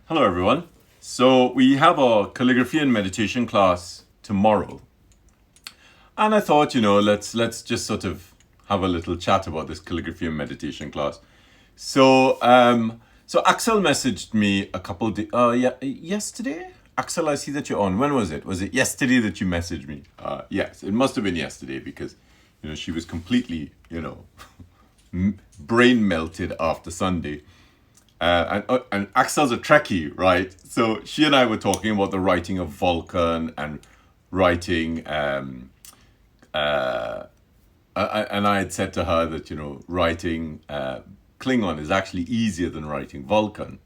Hello, everyone. So we have our calligraphy and meditation class tomorrow, and I thought, let's just sort of have a little chat about this calligraphy and meditation class. So Axel messaged me a couple days. Yesterday. Axel, I see that you're on. When was it? Was it yesterday that you messaged me? Yes, it must have been yesterday because, she was completely, brain melted after Sunday. And Axel's a Trekkie, right? So she and I were talking about the writing of Vulcan and writing. And I had said to her that writing Klingon is actually easier than writing Vulcan.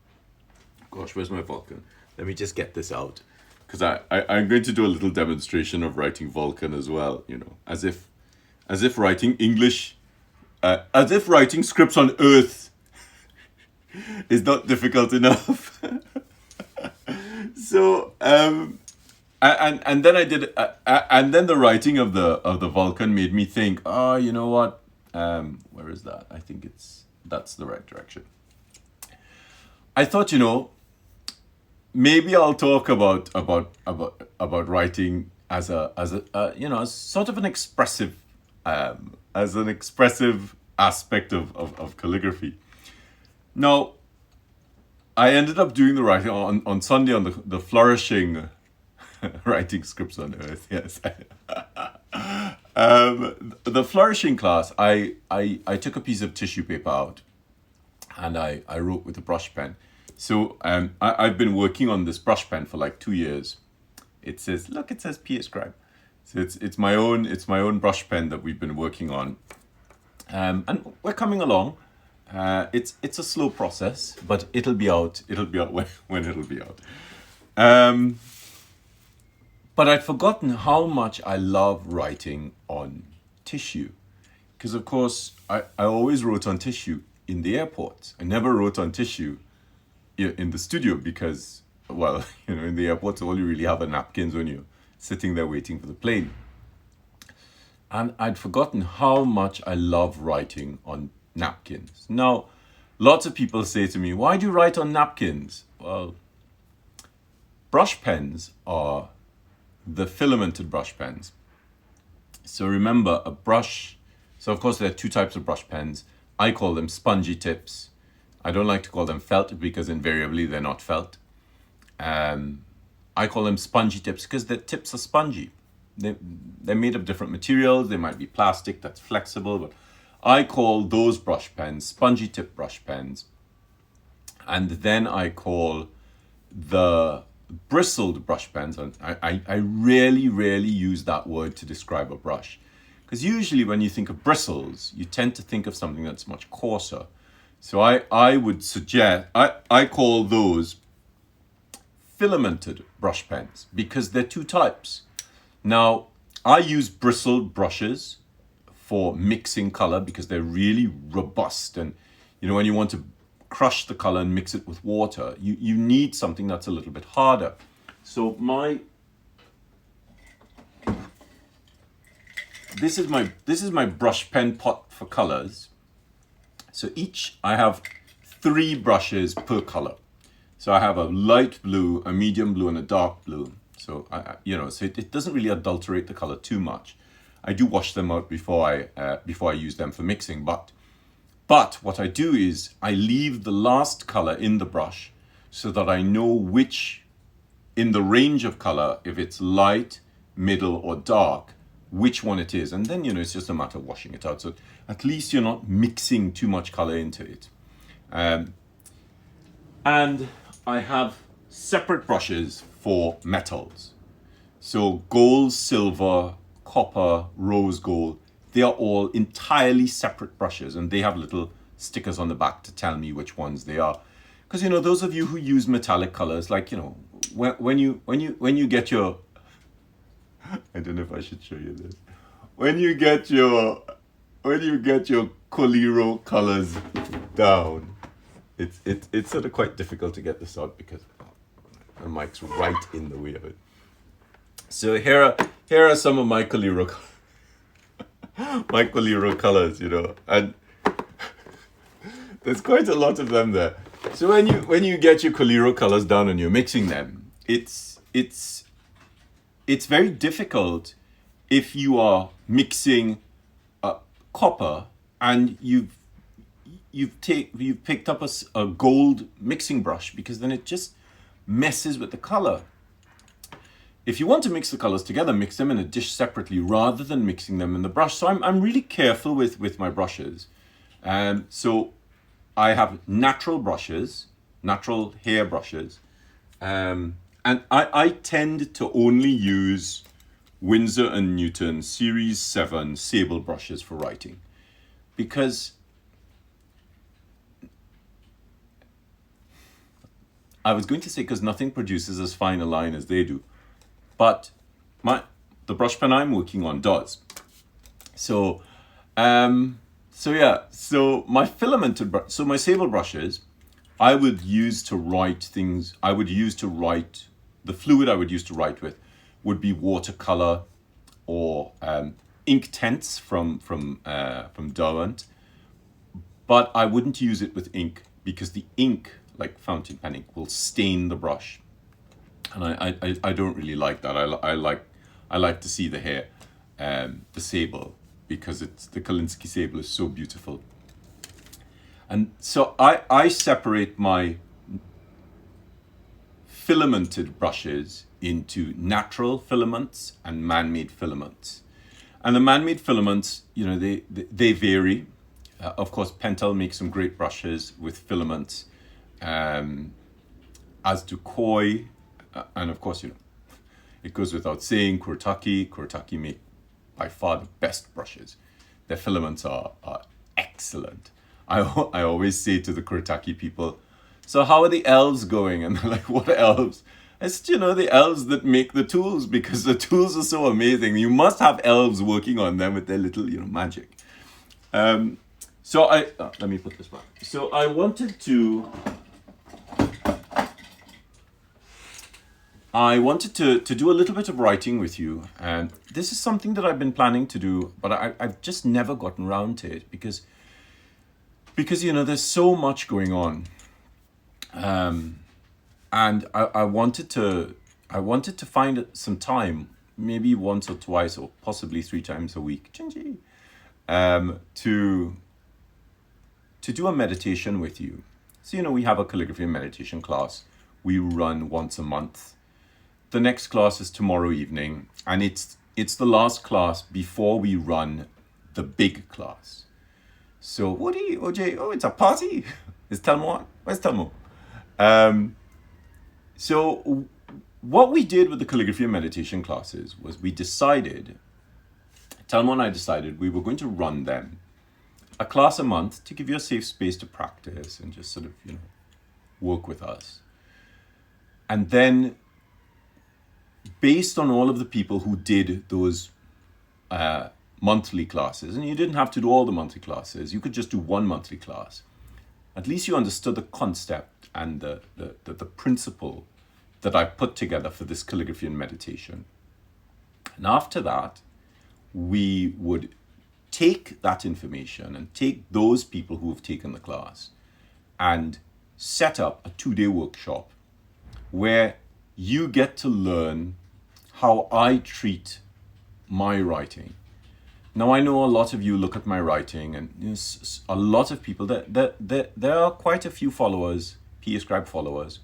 Gosh, where's my Vulcan? Let me just get this out because I'm going to do a little demonstration of writing Vulcan as well. As if writing English, as if writing scripts on Earth is not difficult enough. So and then I did and then the writing of the Vulcan made me think, oh, you know what, where is that? I think that's the right direction. I thought, maybe I'll talk about writing as as sort of an expressive aspect of calligraphy. Now, I ended up doing the writing on Sunday on the flourishing writing scripts on Earth. Yes, the flourishing class. I took a piece of tissue paper out, and I wrote with a brush pen. So I've been working on this brush pen for like 2 years. It says PAScribe. So it's my own brush pen that we've been working on, and we're coming along. It's a slow process, but it'll be out. It'll be out when it'll be out. But I'd forgotten how much I love writing on tissue, because of course I always wrote on tissue in the airport. I never wrote on tissue in the studio because, well, in the airport all you really have are napkins when you're sitting there waiting for the plane. And I'd forgotten how much I love writing on napkins. Now, lots of people say to me, why do you write on napkins? Well, brush pens are the filamented brush pens. So remember, so of course there are two types of brush pens. I call them spongy tips. I don't like to call them felt because invariably they're not felt. I call them spongy tips because the tips are spongy. They're made of different materials. They might be plastic that's flexible, but I call those brush pens spongy tip brush pens. And then I call the bristled brush pens, and I rarely use that word to describe a brush. Because usually when you think of bristles, you tend to think of something that's much coarser. So I would suggest, I call those filamented brush pens because they're two types. Now, I use bristled brushes for mixing color because they're really robust, and when you want to crush the color and mix it with water, you need something that's a little bit harder. So this is my brush pen pot for colors. So I have 3 brushes per color. So I have a light blue, a medium blue, and a dark blue. So so it doesn't really adulterate the color too much. I do wash them out before I use them for mixing, but what I do is I leave the last color in the brush so that I know which, in the range of color, if it's light, middle, or dark, which one it is. And then, it's just a matter of washing it out. So at least you're not mixing too much color into it. And I have separate brushes for metals. So gold, silver, copper, rose gold, they are all entirely separate brushes, and they have little stickers on the back to tell me which ones they are. Because those of you who use metallic colors, like when you get your, I don't know if I should show you this. When you get your Coliro colors down, it's sort of quite difficult to get this out because the mic's right in the way of it. So here are some of my Coliro colors, and there's quite a lot of them there. So when you get your Calligraphy colors down and you're mixing them, it's very difficult if you are mixing copper and you've picked up a gold mixing brush, because then it just messes with the color. If you want to mix the colors together, mix them in a dish separately rather than mixing them in the brush. So I'm really careful with my brushes. So I have natural brushes, natural hair brushes, and I tend to only use Winsor & Newton Series 7 sable brushes for writing, because I was going to say because nothing produces as fine a line as they do, but the brush pen I'm working on does. So so my filamented so my sable brushes, I would use to write things. The fluid I would use to write with would be watercolor or ink tints from Derwent, but I wouldn't use it with ink, because the ink, like fountain pen ink, will stain the brush, and I don't really like that. I like to see the hair, the sable, because the Kolinsky sable is so beautiful. And so I separate my filamented brushes into natural filaments and man-made filaments. And the man-made filaments, they vary. Of course, Pentel makes some great brushes with filaments, as do Koi, and of course, it goes without saying, Kuretake make by far the best brushes. Their filaments are excellent. I always say to the Kuretake people, so how are the elves going? And they're like, what elves? It's, the elves that make the tools, because the tools are so amazing. You must have elves working on them with their little, magic. So let me put this back. So I wanted to do a little bit of writing with you, and this is something that I've been planning to do, but I've just never gotten around to it because there's so much going on, and I wanted to find some time, maybe once or twice or possibly 3 times a week, to do a meditation with you. So we have a calligraphy and meditation class we run once a month. The next class is tomorrow evening, and it's the last class before we run the big class. So, Woody, OJ, it's a party. Is Telmo on? Where's Telmo? So what we did with the calligraphy and meditation classes was Telmo and I decided we were going to run them a class a month to give you a safe space to practice and just sort of, work with us. And then, based on all of the people who did those monthly classes, and you didn't have to do all the monthly classes, you could just do one monthly class. At least you understood the concept and the principle that I put together for this calligraphy and meditation. And after that, we would take that information and take those people who have taken the class and set up a 2-day workshop where you get to learn how I treat my writing. Now, I know a lot of you look at my writing, and a lot of people, there are quite a few followers, PAScribe followers,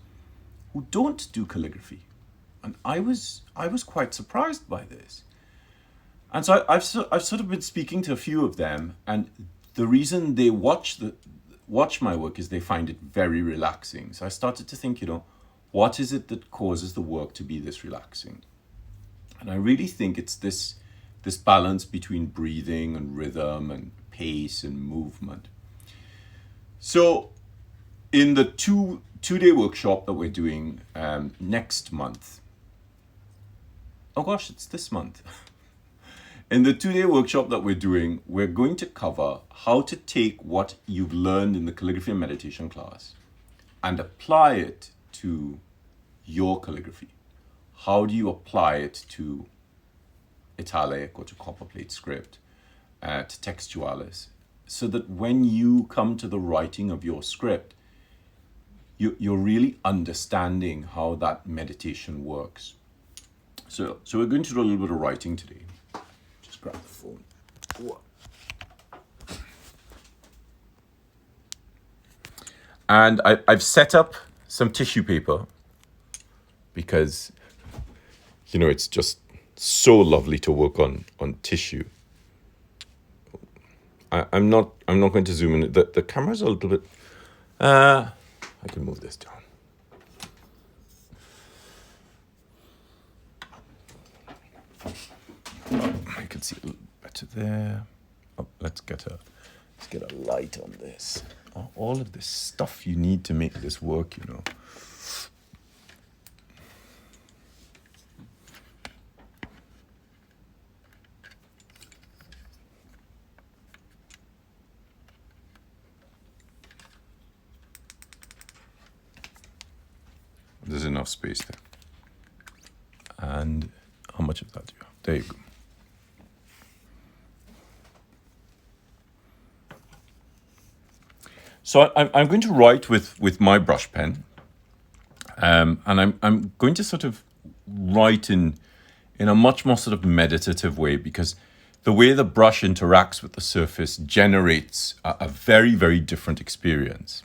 who don't do calligraphy. And I was quite surprised by this. And so I've sort of been speaking to a few of them, and the reason they watch my work is they find it very relaxing. So I started to think, what is it that causes the work to be this relaxing? And I really think it's this balance between breathing and rhythm and pace and movement. So in the two-day workshop that we're doing next month, oh gosh, it's this month. In the 2-day workshop that we're doing, we're going to cover how to take what you've learned in the calligraphy and meditation class and apply it to your calligraphy. How do you apply it to italic or to copperplate script, to textualis, so that when you come to the writing of your script, you're really understanding how that meditation works. So we're going to do a little bit of writing today. Just grab the phone. And I've set up some tissue paper because, you know, it's just so lovely to work on tissue. I'm not going to zoom in. The camera's a little bit. I can move this down. I can see a little better there. Oh, let's get a light on this. All of this stuff you need to make this work, you know. There's enough space there. And how much of that do you have? There you go. So I'm going to write with my brush pen, and I'm going to sort of write in a much more sort of meditative way, because the way the brush interacts with the surface generates a very, very different experience.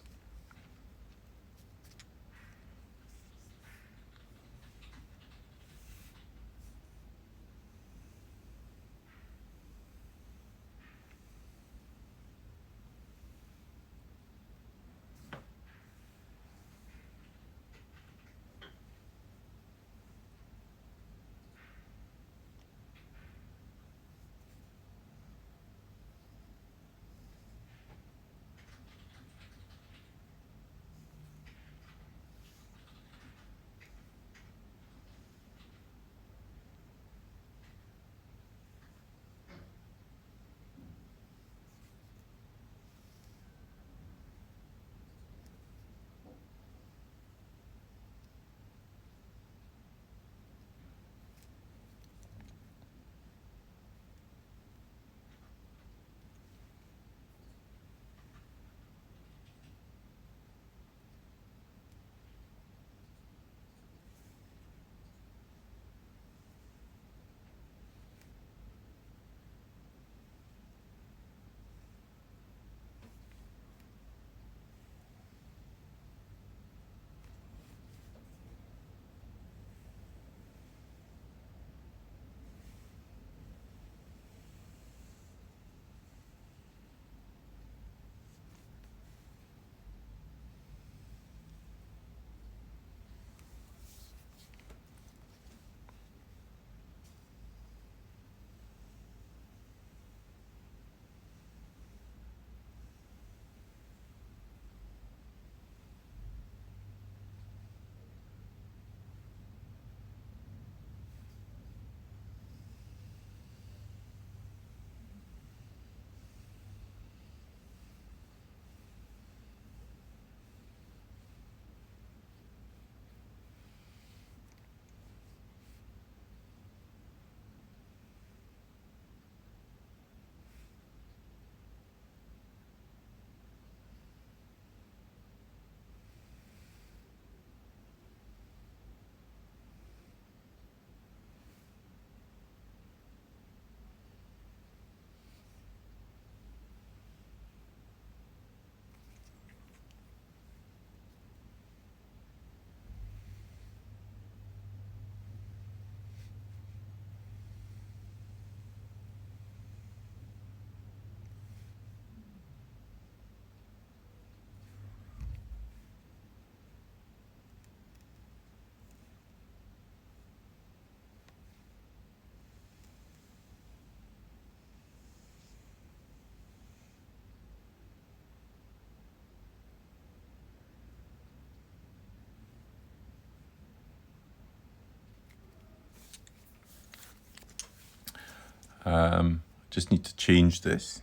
Just need to change this.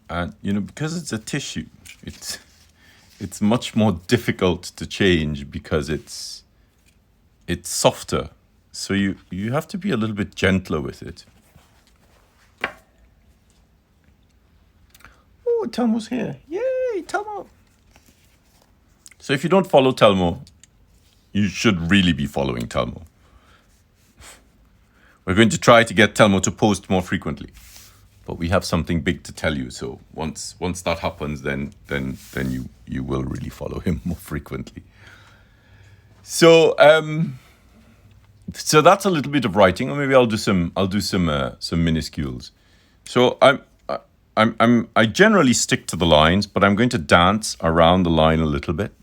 And, you know, because it's a tissue, it's much more difficult to change because it's softer. So you have to be a little bit gentler with it. Oh, Tom was here. Yay, Tom! So if you don't follow Telmo, you should really be following Telmo. We're going to try to get Telmo to post more frequently, but we have something big to tell you. So once that happens, then you will really follow him more frequently. So so that's a little bit of writing, or maybe I'll do some minuscules. So I generally stick to the lines, but I'm going to dance around the line a little bit.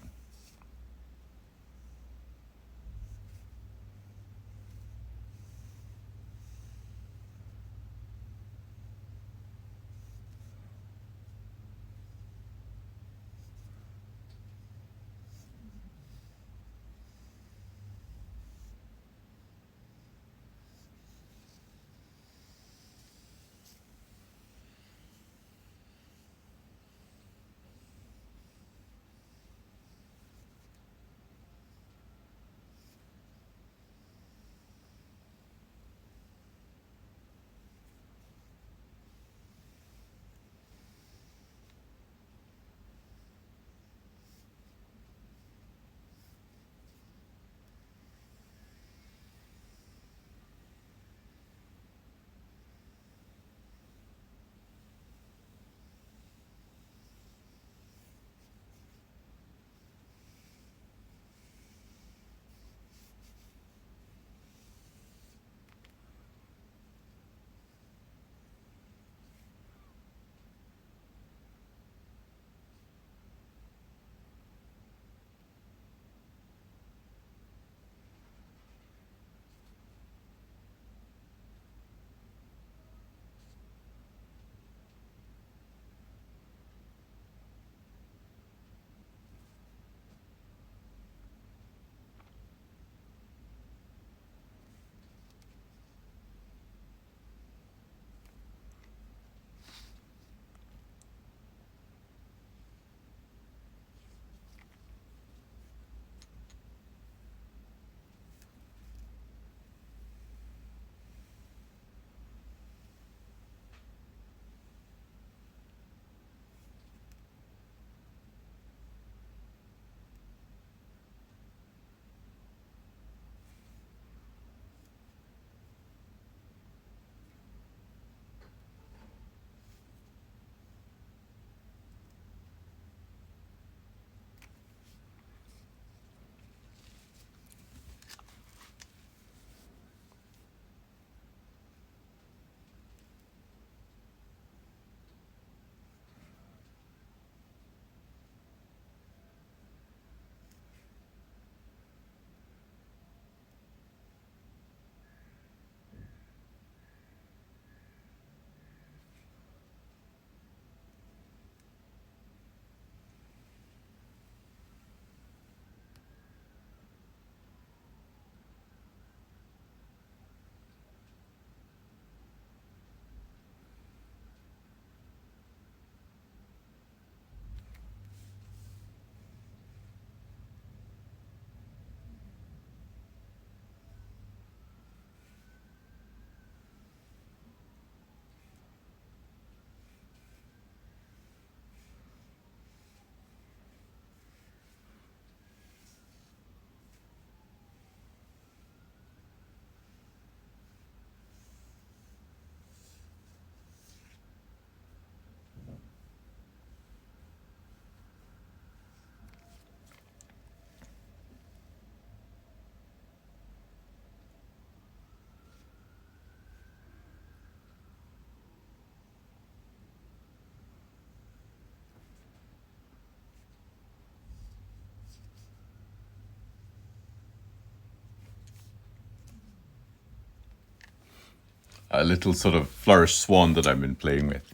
A little sort of flourish swan that I've been playing with.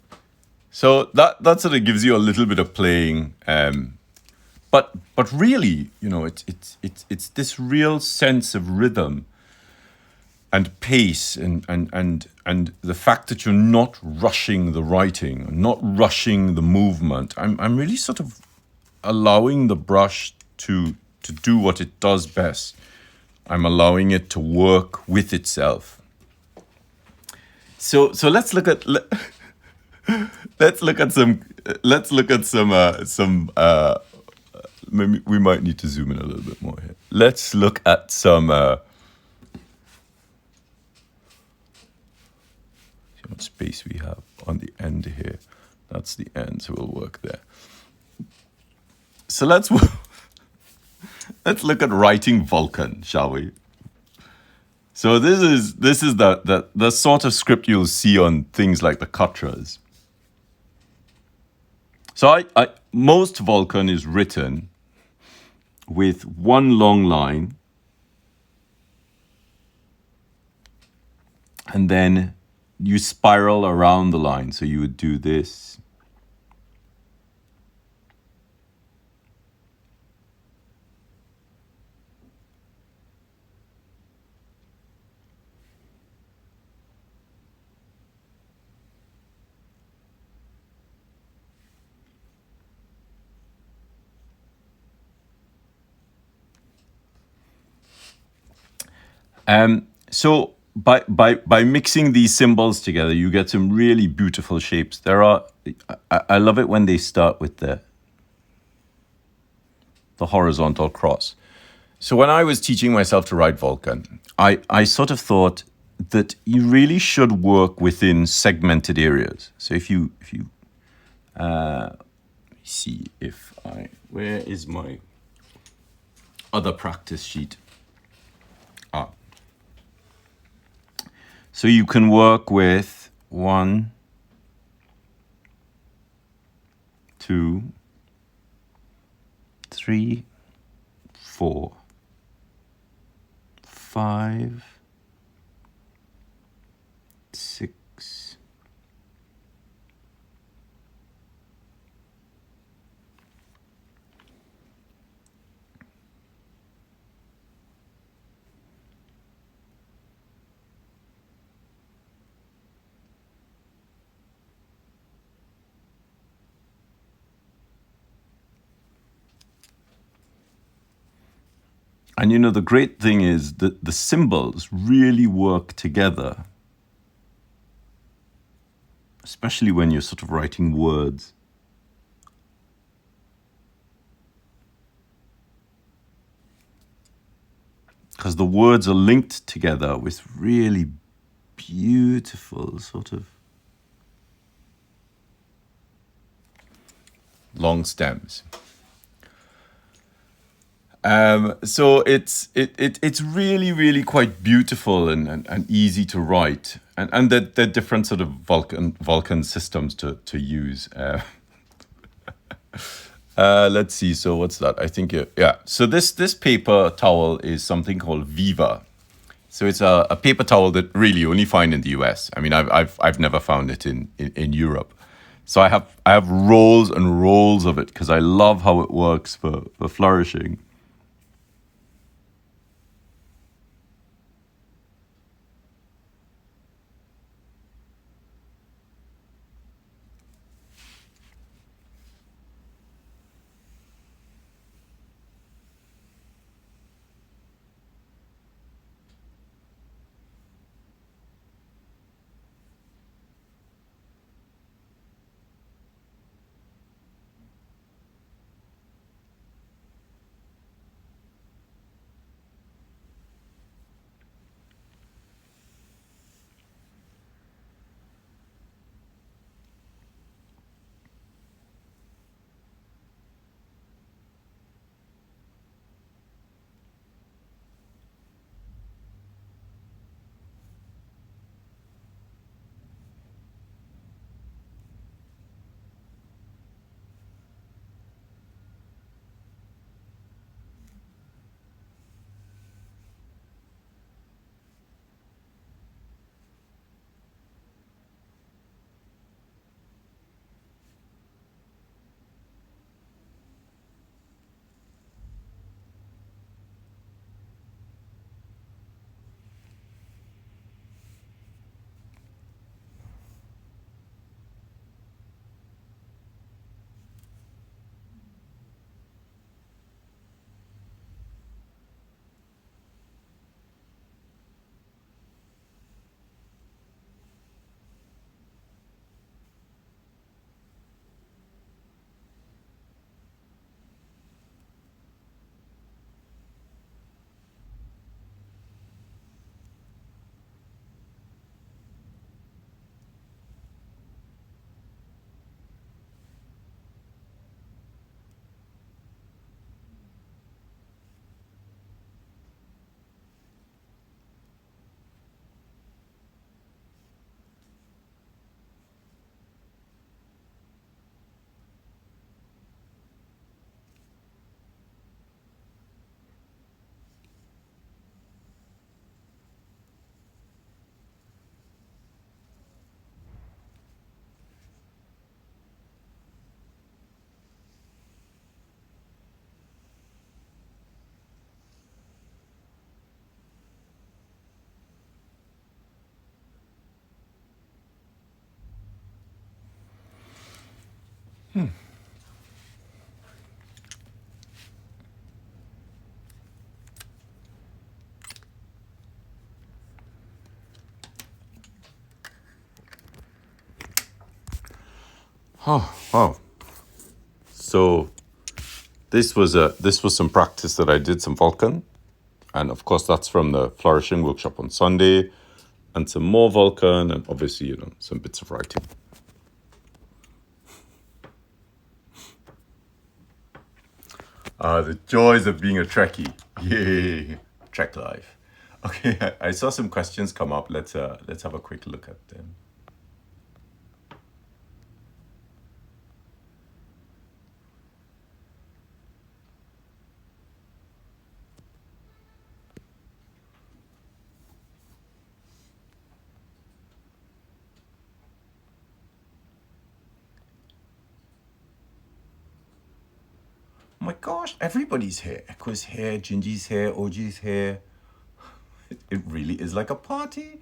So that sort of gives you a little bit of playing, but really, it's this real sense of rhythm and pace, and the fact that you're not rushing the writing, not rushing the movement. I'm really sort of allowing the brush to do what it does best. I'm allowing it to work with itself. So let's look at maybe we might need to zoom in a little bit more here. Let's look at some. See how much space we have on the end here. That's the end, so we'll work there. So let's look at writing Vulcan, shall we? So this is the sort of script you'll see on things like the Katras. So most Vulcan is written with one long line, and then you spiral around the line. So you would do this. So by mixing these symbols together, you get some really beautiful shapes. I love it when they start with the horizontal cross. So when I was teaching myself to write Vulcan, I sort of thought that you really should work within segmented areas. So if you see if where is my other practice sheet? So you can work with 1, 2, 3, 4, 5, 6, And the great thing is that the symbols really work together, especially when you're sort of writing words. Because the words are linked together with really beautiful sort of long stems. So it's really, really quite beautiful and easy to write. And they're different sort of Vulcan systems to use. Let's see. So what's that? I think, yeah. So this paper towel is something called Viva. So it's a paper towel that really you only find in the US. I mean, I've never found it in Europe. So I have rolls and rolls of it because I love how it works for flourishing. Oh, wow. So this was some practice that I did, some Vulcan. And of course, that's from the Flourishing workshop on Sunday, and some more Vulcan, and obviously, some bits of writing. The joys of being a Trekkie. Yay, Trek life. Okay, I saw some questions come up. Let's have a quick look at them. Oh my gosh, everybody's here. Echo's here, Gingy's here, OG's here. It really is like a party.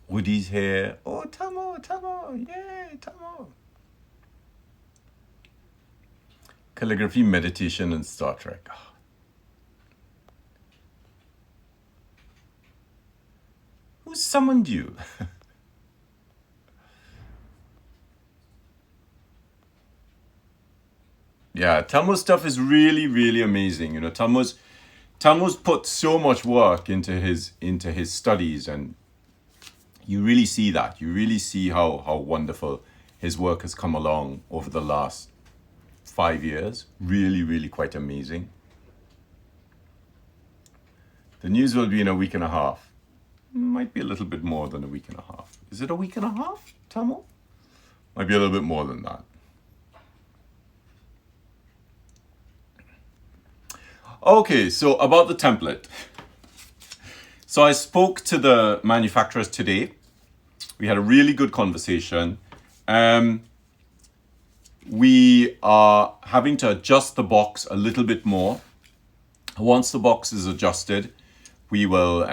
Woody's here. Oh, Tamo, yay, Tamo. Calligraphy, meditation, and Star Trek. Who summoned you? Yeah, Tamo's stuff is really, really amazing. Tamo's put so much work into his studies, and you really see that. You really see how wonderful his work has come along over the last 5 years. Really, really quite amazing. The news will be in a week and a half. Might be a little bit more than a week and a half. Is it a week and a half, Tamo? Might be a little bit more than that. Okay, so about the template. So I spoke to the manufacturers today. We had a really good conversation. We are having to adjust the box a little bit more. Once the box is adjusted, we will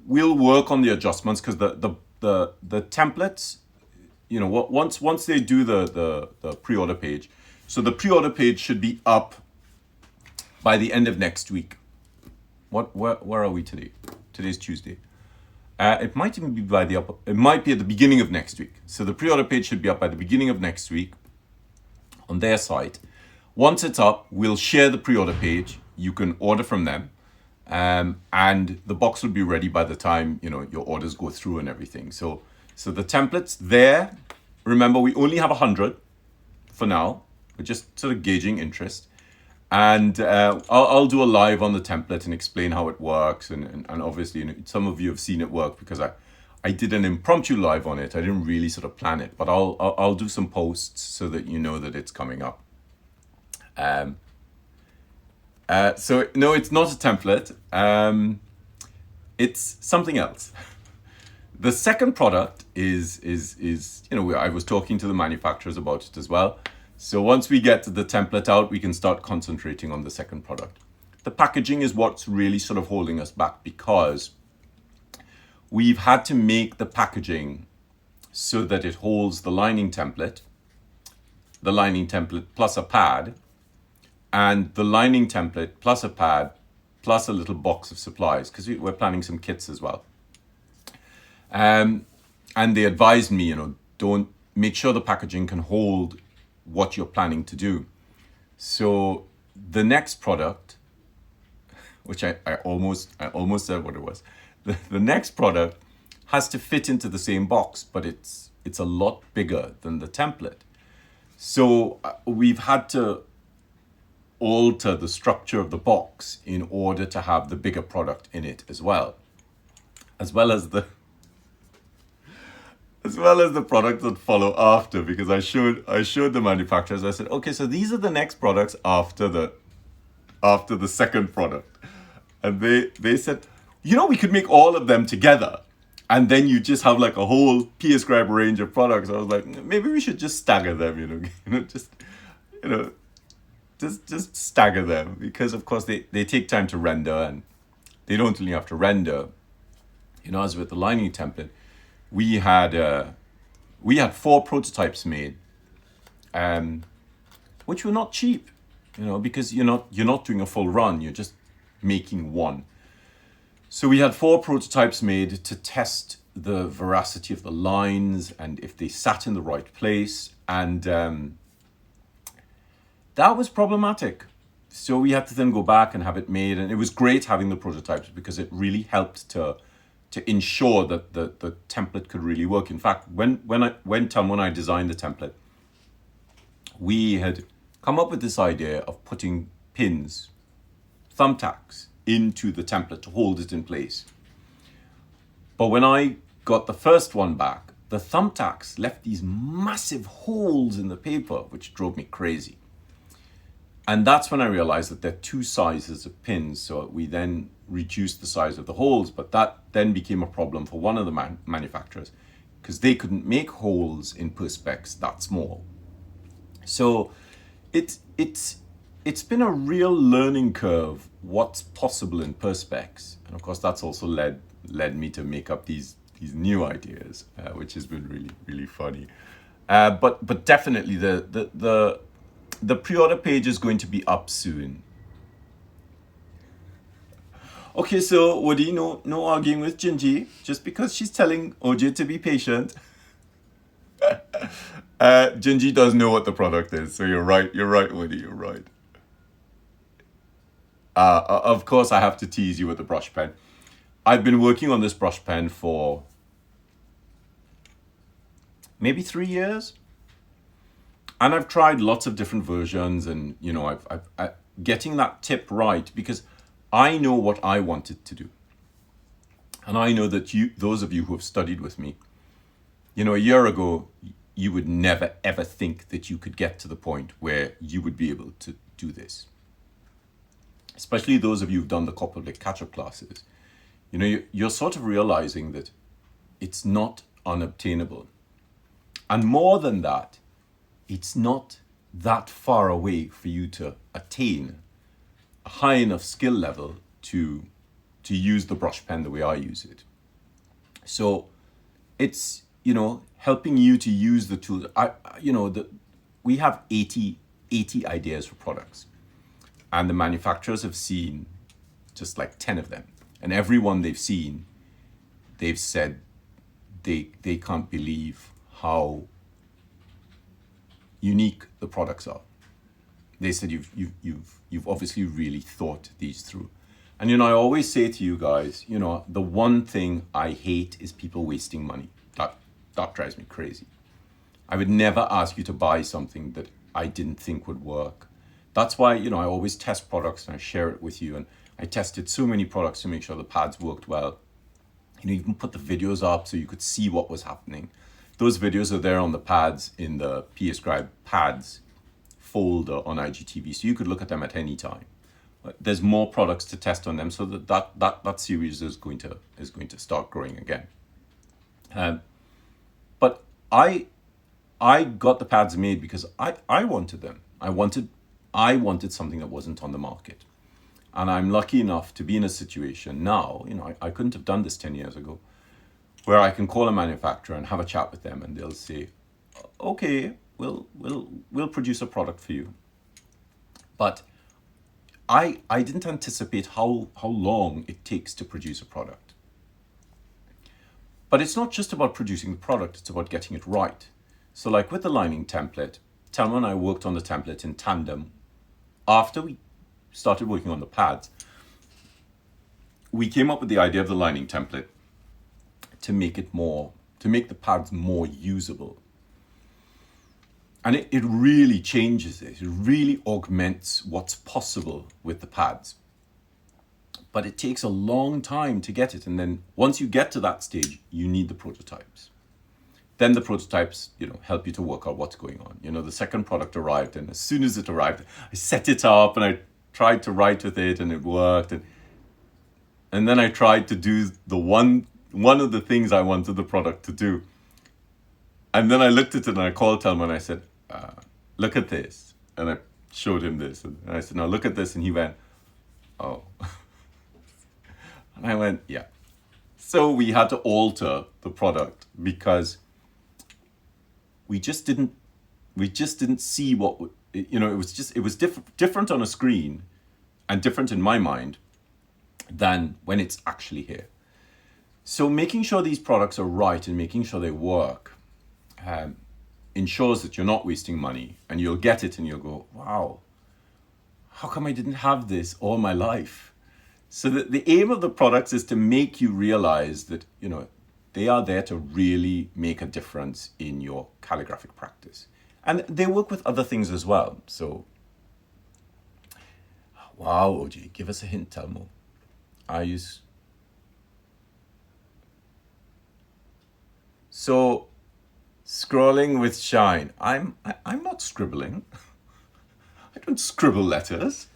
we'll work on the adjustments, because the templates, once they do the pre-order page, so the pre-order page should be up by the end of next week. Where are we today? Today's Tuesday. It might even be it might be at the beginning of next week. So the pre-order page should be up by the beginning of next week on their site. Once it's up, we'll share the pre-order page. You can order from them, and the box will be ready by the time your orders go through and everything. So the templates there. Remember, we only have 100 for now. We're just sort of gauging interest. And I'll do a live on the template and explain how it works. And obviously, some of you have seen it work, because I did an impromptu live on it. I didn't really sort of plan it, but I'll do some posts so that you know that it's coming up. So no, it's not a template. It's something else. The second product is I was talking to the manufacturers about it as well. So once we get the template out, we can start concentrating on the second product. The packaging is what's really sort of holding us back, because we've had to make the packaging so that it holds the lining template plus a pad, and the lining template plus a pad plus a little box of supplies, because we're planning some kits as well. And they advised me, don't make sure the packaging can hold what you're planning to do. So the next product, which I almost said what it was, the next product has to fit into the same box, but it's a lot bigger than the template. So we've had to alter the structure of the box in order to have the bigger product in it as well as the products that follow after, because I showed the manufacturers. I said, okay, so these are the next products after the second product, and they said, we could make all of them together, and then you just have like a whole PAScribe range of products. I was like, maybe we should just stagger them, just stagger them, because of course they take time to render, and they don't only have to render. As with the lining template, we had 4 prototypes made, which were not cheap. because you're not doing a full run, you're just making one. So we had 4 prototypes made to test the veracity of the lines and if they sat in the right place, and that was problematic. So we had to then go back and have it made, and it was great having the prototypes because it really helped to ensure that the template could really work. In fact, when Tom and I designed the template, we had come up with this idea of putting pins, thumbtacks, into the template to hold it in place. But when I got the first one back, the thumbtacks left these massive holes in the paper, which drove me crazy. And that's when I realized that there are 2 sizes of pins. So we then reduced the size of the holes, but that then became a problem for one of the manufacturers because they couldn't make holes in Perspex that small. So it's been a real learning curve what's possible in Perspex, and of course that's also led me to make up these new ideas, which has been really, really funny. But definitely the pre-order page is going to be up soon. Okay, so Woody, no arguing with Gingy just because she's telling OJ to be patient. Gingy does know what the product is, so you're right, Woody, you're right. Of course, I have to tease you with the brush pen. I've been working on this brush pen for maybe 3 years. And I've tried lots of different versions, and I've getting that tip right, because I know what I wanted to do. And I know that those of you who have studied with me, a year ago, you would never ever think that you could get to the point where you would be able to do this. Especially those of you who've done the Copperplate catch-up classes. You're sort of realizing that it's not unobtainable. And more than that, it's not that far away for you to attain a high enough skill level to use the brush pen the way I use it. So it's, helping you to use the tool. We have 80 ideas for products, and the manufacturers have seen just like 10 of them. And every one they've seen, they've said they can't believe how unique the products are. They said you've obviously really thought these through. And I always say to you guys, the one thing I hate is people wasting money. That drives me crazy. I would never ask you to buy something that I didn't think would work. That's why, I always test products and I share it with you. And I tested so many products to make sure the pads worked well. Even put the videos up so you could see what was happening. Those videos are there on the pads in the PAScribe pads folder on IGTV, so you could look at them at any time. There's more products to test on them, so that series is going to start growing again. But I got the pads made because I wanted them. I wanted something that wasn't on the market, and I'm lucky enough to be in a situation now. I couldn't have done this 10 years ago, where I can call a manufacturer and have a chat with them, and they'll say, "Okay, we'll produce a product for you." But I didn't anticipate how long it takes to produce a product. But it's not just about producing the product, it's about getting it right. So like with the lining template, Thelma and I worked on the template in tandem. After we started working on the pads, we came up with the idea of the lining template to make the pads more usable. And it really changes it. It really augments what's possible with the pads. But it takes a long time to get it. And then once you get to that stage, you need the prototypes. Then the prototypes, help you to work out what's going on. The second product arrived, and as soon as it arrived, I set it up and I tried to write with it, and it worked. And then I tried to do the one of the things I wanted the product to do. And then I looked at it and I called Thelma and I said, look at this. And I showed him this. And I said, now look at this. And he went, oh. And I went, yeah. So we had to alter the product because we just didn't see what it was different on a screen and different in my mind than when it's actually here. So making sure these products are right and making sure they work ensures that you're not wasting money, and you'll get it and you'll go, wow, how come I didn't have this all my life? So the aim of the products is to make you realize that, they are there to really make a difference in your calligraphic practice. And they work with other things as well. So, wow, OJ, give us a hint, Telmo. So, scrolling with shine. I'm not scribbling. I don't scribble letters.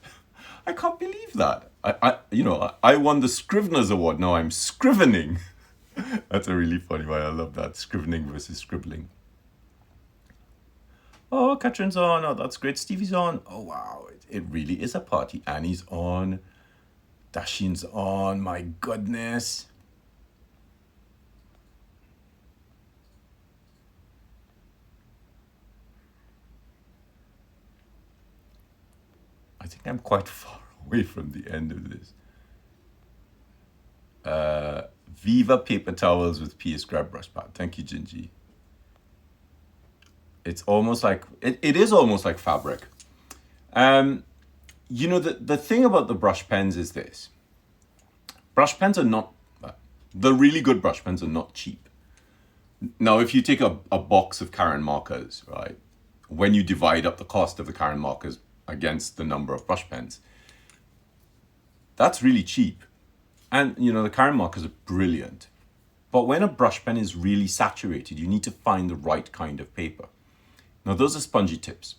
I can't believe that. I won the Scrivener's Award. Now I'm scrivening. That's a really funny one. I love that. Scrivening versus scribbling. Oh, Catherine's on. Oh, that's great. Stevie's on. Oh, wow. It really is a party. Annie's on. Dashin's on. My goodness. I think I'm quite far away from the end of this. Viva paper towels with PAScribe brush pad. Thank you, Gingy. It's almost like, it is almost like fabric. The thing about the brush pens is this. Brush pens are not, the really good brush pens are not cheap. Now, if you take a box of Karen markers, right, when you divide up the cost of the Karen markers against the number of brush pens, that's really cheap. And, the Karen markers are brilliant. But when a brush pen is really saturated, you need to find the right kind of paper. Now, those are spongy tips.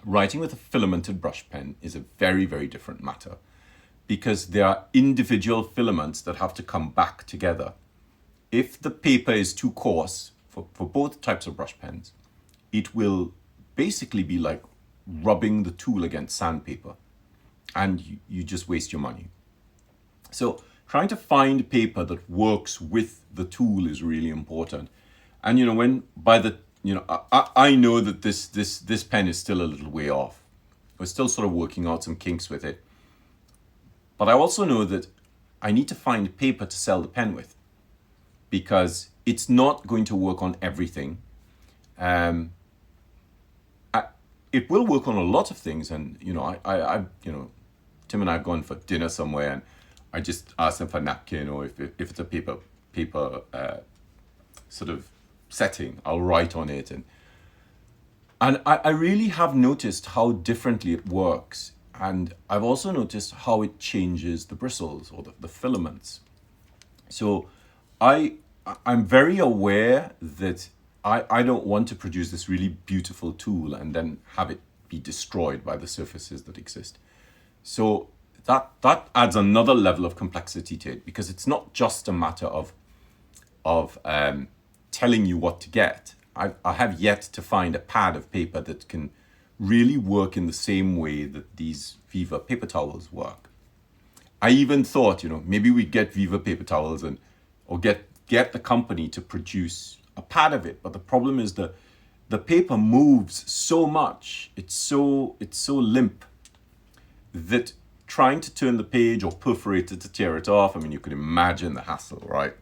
Writing with a filamented brush pen is a very, very different matter, because there are individual filaments that have to come back together. If the paper is too coarse for both types of brush pens, it will basically be like rubbing the tool against sandpaper, and you just waste your money. So trying to find paper that works with the tool is really important. And I know that this pen is still a little way off. We're still sort of working out some kinks with it. But I also know that I need to find paper to sell the pen with, because it's not going to work on everything. It will work on a lot of things, and Tim and I have gone for dinner somewhere, and I just asked them for a napkin, or if it's a paper sort of setting, I'll write on it, and I really have noticed how differently it works, and I've also noticed how it changes the bristles or the filaments. So I'm very aware that I don't want to produce this really beautiful tool and then have it be destroyed by the surfaces that exist. So that adds another level of complexity to it, because it's not just a matter of telling you what to get. I have yet to find a pad of paper that can really work in the same way that these Viva paper towels work. I even thought, maybe we'd get Viva paper towels or get the company to produce a pad of it. But the problem is that the paper moves so much, it's so limp, that trying to turn the page or perforate it to tear it off, you can imagine the hassle, right?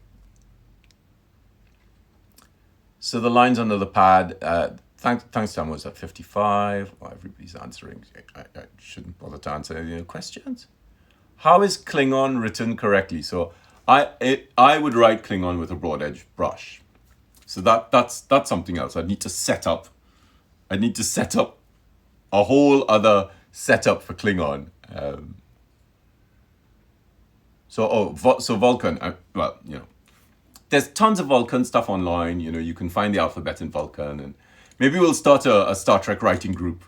So the lines under the pad, thanks Tom, was at 55. Well, everybody's answering. I shouldn't bother to answer any questions. How is Klingon written correctly? So I would write Klingon with a broad edge brush. So that's something else. I need to set up a whole other setup for Klingon. So Vulcan. There's tons of Vulcan stuff online. You can find the alphabet in Vulcan, and maybe we'll start a Star Trek writing group.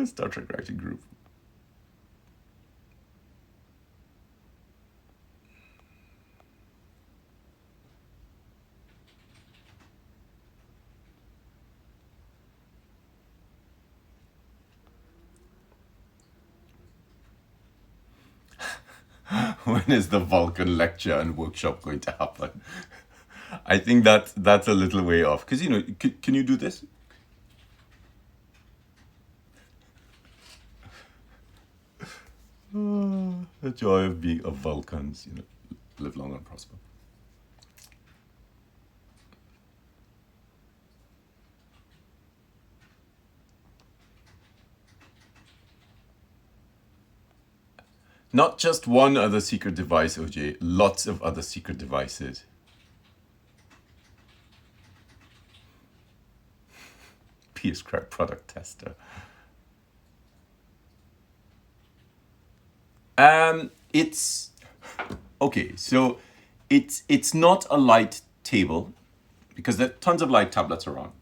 Star Trek writing group. When is the Vulcan lecture and workshop going to happen? I think that's a little way off. Because, you know, can you do this? The joy of being of Vulcans, you know, live long and prosper. Not just one other secret device, OJ, lots of other secret devices. PAScribe product tester. It's okay. So it's not a light table because there are tons of light tablets around.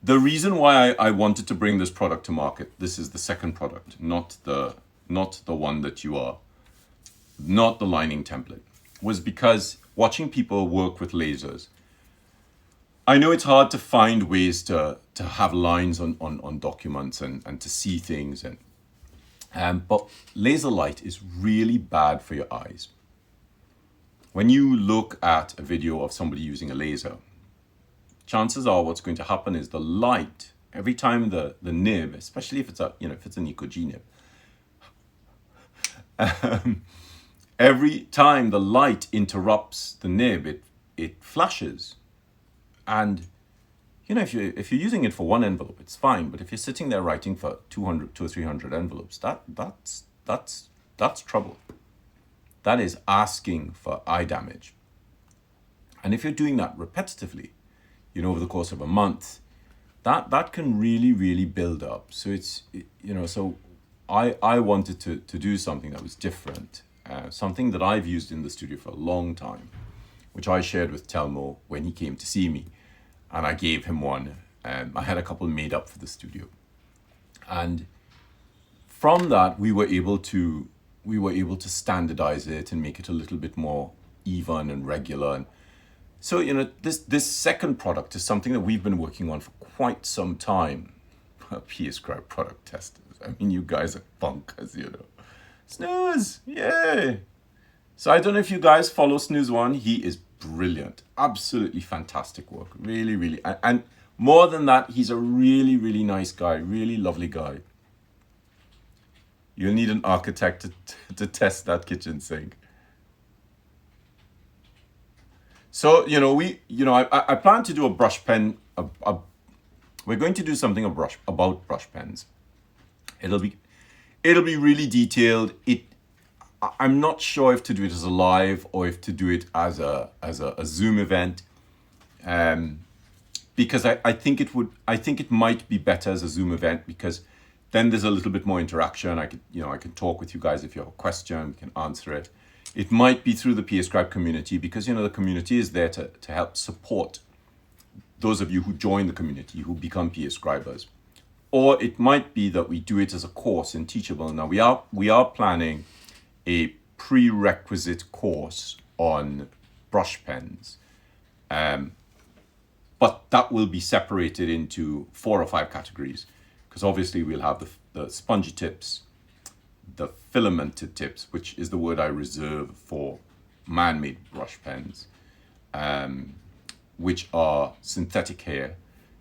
The reason why I wanted to bring this product to market, this is the second product, not the one that you are, not the lining template, was because watching people work with lasers, I know it's hard to find ways to have lines on documents and to see things, but laser light is really bad for your eyes. When you look at a video of somebody using a laser, chances are what's going to happen is the light, every time the nib, especially if it's a, you know, if it's an EcoG nib, every time the light interrupts the nib, it flashes. And you know, if you're using it for one envelope, it's fine. But if you're sitting there writing for 200 or 300 envelopes, that's trouble. That is asking for eye damage. And if you're doing that repetitively, you know, over the course of a month, that can really build up. So it's, you know, so I wanted to do something that was different, something that I've used in the studio for a long time, which I shared with Telmo when he came to see me, and I gave him one. I had a couple made up for the studio, and from that we were able to standardize it and make it a little bit more even and regular. And so, you know, this second product is something that we've been working on for quite some time. PAScribe product testers. I mean, you guys are bonkers, you know. Snooze, yay! So I don't know if you guys follow Snooze One. He is brilliant, absolutely fantastic work. Really, and more than that, he's a really nice guy, really lovely guy. You'll need an architect to test that kitchen sink. So, you know, I plan to do a brush pen. We're going to do something about brush pens. It'll be really detailed. I'm not sure if to do it as a live or if to do it as a Zoom event, because I think it might be better as a Zoom event, because then there's a little bit more interaction. I can talk with you guys. If you have a question, we can answer it. It might be through the PAScribe community, because, you know, the community is there to help support those of you who join the community, who become PAScribers. Or it might be that we do it as a course in Teachable. Now we are planning a prerequisite course on brush pens, but that will be separated into 4 or 5 categories, because obviously we'll have the spongy tips, the filamented tips, which is the word I reserve for man-made brush pens, which are synthetic hair,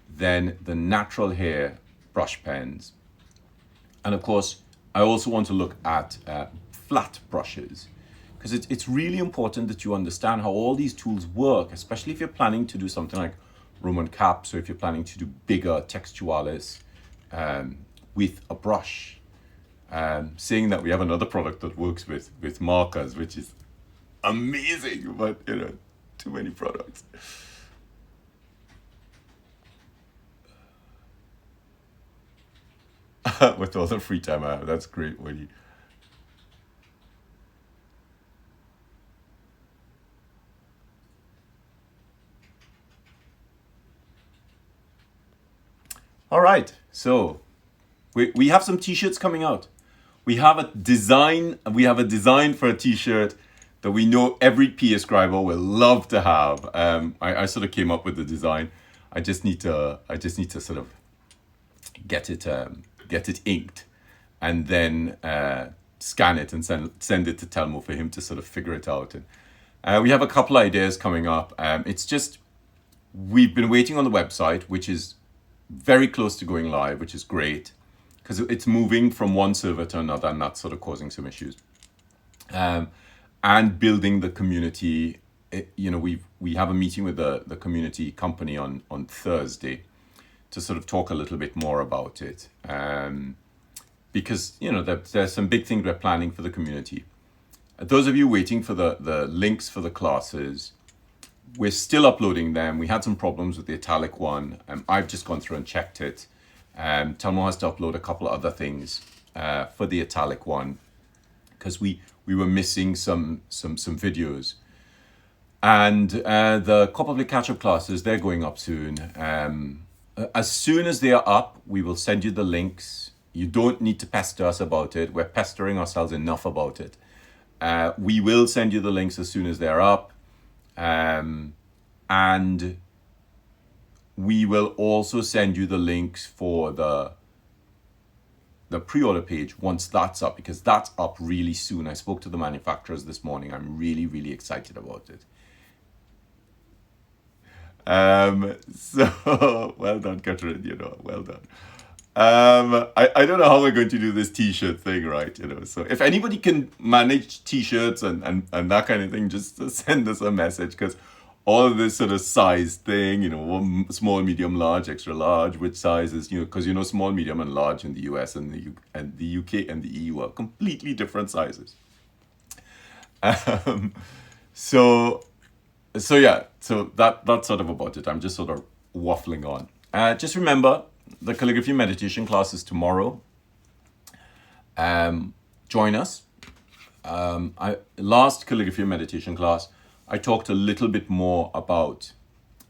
then the natural hair brush pens, and of course I also want to look at flat brushes, because it's really important that you understand how all these tools work, especially if you're planning to do something like Roman caps, or if you're planning to do bigger textualis with a brush. Saying that we have another product that works with markers, which is amazing, but, you know, too many products. With all the free time I have, that's great, Woody. All right, so we have some t-shirts coming out. We have a design for a t-shirt that we know every PAScriber will love to have. I sort of came up with the design. I just need to sort of get it inked, and then scan it and send it to Telmo for him to sort of figure it out. And We have a couple ideas coming up. It's just, we've been waiting on the website, which is very close to going live, which is great, because it's moving from one server to another, and that's sort of causing some issues. And building the community. We have a meeting with the community company on Thursday to sort of talk a little bit more about it, because there's some big things we're planning for the community. Those of you waiting for the links for the classes, we're still uploading them. We had some problems with the italic one. I've just gone through and checked it. Telmo has to upload a couple of other things for the italic one, because we were missing some videos. And the compatibility catch-up classes, they're going up soon. As soon as they are up, we will send you the links. You don't need to pester us about it. We're pestering ourselves enough about it. We will send you the links as soon as they're up. And we will also send you the links for the pre-order page once that's up, because that's up really soon. I spoke to the manufacturers this morning. I'm really, really excited about it. So well done, Catherine, well done. I don't know how we're going to do this t-shirt thing, right? So if anybody can manage t-shirts and that kind of thing, just send us a message, because all of this sort of size thing, small, medium, large, extra large, which sizes, because small, medium, and large in the US and the UK and the EU are completely different sizes. So yeah, so that's sort of about it. I'm just sort of waffling on. Just remember, the calligraphy meditation class is tomorrow. Join us. Last calligraphy meditation class, I talked a little bit more about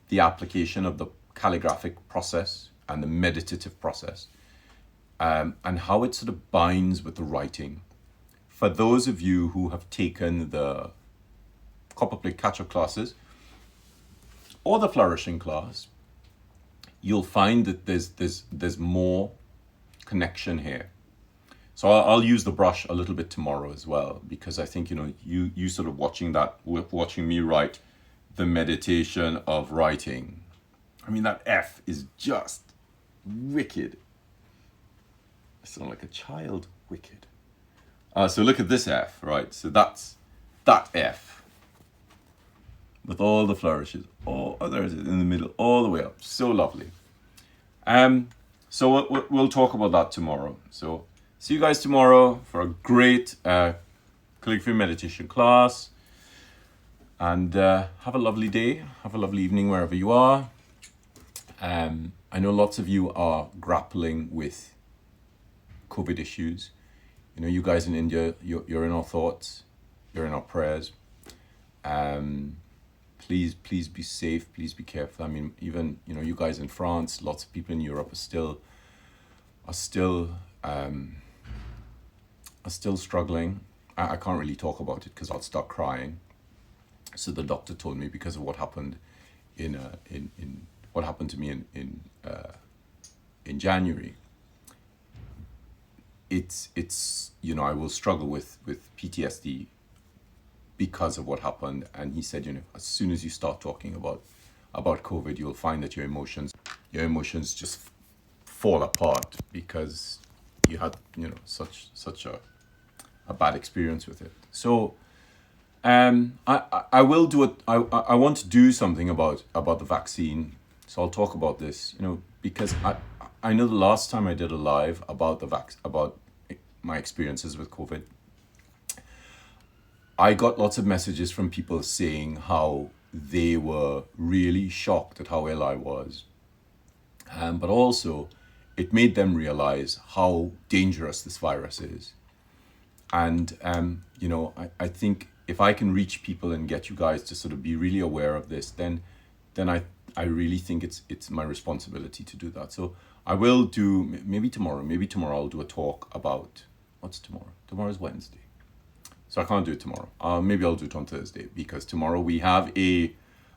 the application of the calligraphic process and the meditative process, and how it sort of binds with the writing. For those of you who have taken the copper plate catch-up classes or the flourishing class, you'll find that there's more connection here. So I'll use the brush a little bit tomorrow as well, because I think you sort of watching me write the meditation of writing. I mean, that F is just wicked. I sound like a child. Wicked. So look at this F, right? So that's that F with all the flourishes. Oh, there it is in the middle, all the way up. So lovely. So we'll talk about that tomorrow. So see you guys tomorrow for a great calligraphy meditation class. And have a lovely day. Have a lovely evening wherever you are. I know lots of you are grappling with COVID issues. You guys in India, you're in our thoughts. You're in our prayers. Please be safe. Please be careful. I mean, even you guys in France, lots of people in Europe are still struggling. I can't really talk about it because I'll start crying. So the doctor told me, because of what happened in what happened to me in January, it's I will struggle with PTSD because of what happened. And he said, as soon as you start talking about COVID, you'll find that your emotions just fall apart, because you had such a bad experience with it. So I will do it. I want to do something about the vaccine. So I'll talk about this, because I know the last time I did a live about about my experiences with COVID, I got lots of messages from people saying how they were really shocked at how ill I was. But also it made them realize how dangerous this virus is. And, I think if I can reach people and get you guys to sort of be really aware of this, then I really think it's my responsibility to do that. So I will do, maybe tomorrow I'll do a talk about, what's tomorrow? Tomorrow's Wednesday. So I can't do it tomorrow. Maybe I'll do it on Thursday, because tomorrow we have a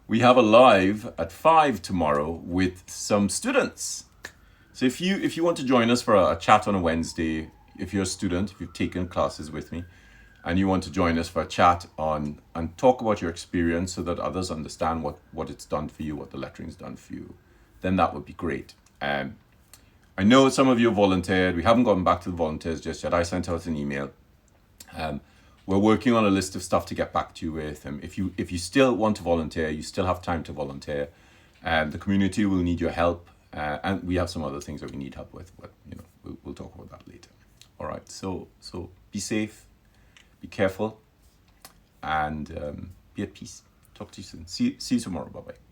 live at 5 tomorrow with some students. So if you want to join us for a chat on a Wednesday, if you're a student, if you've taken classes with me, and you want to join us for a chat on and talk about your experience so that others understand what it's done for you, what the lettering's done for you, then that would be great. I know some of you volunteered. We haven't gotten back to the volunteers just yet. I sent out an email. We're working on a list of stuff to get back to you with. If you still want to volunteer, you still have time to volunteer. The community will need your help, and we have some other things that we need help with. But we'll talk about that later. All right. So be safe, be careful, and be at peace. Talk to you soon. See you tomorrow. Bye bye.